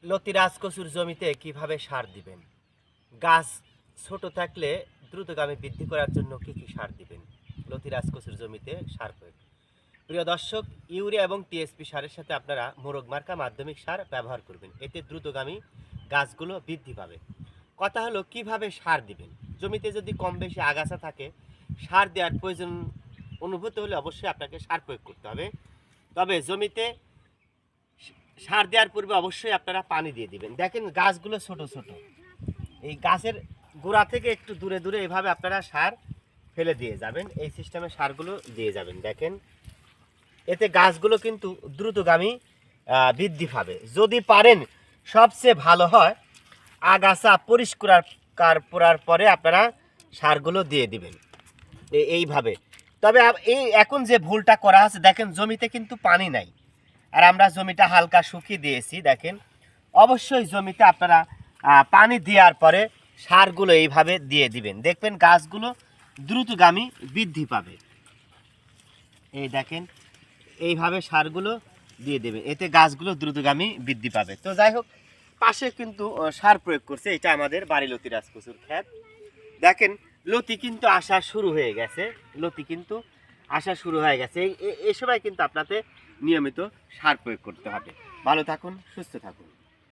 লতিরাজ কচুর জমিতে কিভাবে সার দিবেন? গাছ ছোট থাকলে দ্রুতগামী বৃদ্ধি করার জন্য কি কি সার দিবেন? লতিরাজ কচুর জমিতে সার প্রয়োগ। প্রিয় দর্শক, ইউরিয়া এবং টিএসপি সারের সাথে আপনারা মোরগ মার্কা মাধ্যমিক সার ব্যবহার করবেন। এতে দ্রুতগামী গাছগুলো বৃদ্ধি পাবে। কথা হলো কিভাবে সার দিবেন। জমিতে যদি কম বেশি আগাছা থাকে, সার দেওয়ার প্রয়োজন অনুভূত হলে অবশ্যই আপনাকে সার প্রয়োগ করতে হবে। তবে জমিতে সার দেওয়ার পূর্বে অবশ্যই আপনারা পানি দিয়ে দিবেন। দেখেন গাছগুলো ছোট ছোট, এই গাছের গোড়া থেকে একটু দূরে দূরে এভাবে আপনারা সার ফেলে দিয়ে যাবেন। এই সিস্টেমে সারগুলো দিয়ে যাবেন। দেখেন এতে গাছগুলো কিন্তু দ্রুতগামী বৃদ্ধি পাবে। যদি পারেন সবচেয়ে ভালো হয় আগাছা পরিষ্কার করার পরে আপনারা সারগুলো দিয়ে দিবেন এইভাবে। তবে এই এখন যে ভুলটা করা আছে, দেখেন জমিতে কিন্তু পানি নাই, আর আমরা জমিটা হালকা শুকিয়ে দিয়েছি। দেখেন অবশ্যই জমিতে আপনারা পানি দেওয়ার পরে সারগুলো এইভাবে দিয়ে দিবেন। দেখবেন গাছগুলো দ্রুতগামী বৃদ্ধি পাবে। এই দেখেন এইভাবে সারগুলো দিয়ে দেবেন, এতে গাছগুলো দ্রুতগামী বৃদ্ধি পাবে। তো যাই হোক, পাশে কিন্তু সার প্রয়োগ করছে, এটা আমাদের বাড়ি লতিরাজ কচুর ক্ষেত। দেখেন লতি কিন্তু আসা শুরু হয়ে গেছে, লতি কিন্তু আসা শুরু হয়ে গেছে। এই সময় কিন্তু আপনাদের নিয়মিত সার প্রয়োগ করতে হবে। ভালো থাকুন, সুস্থ থাকুন।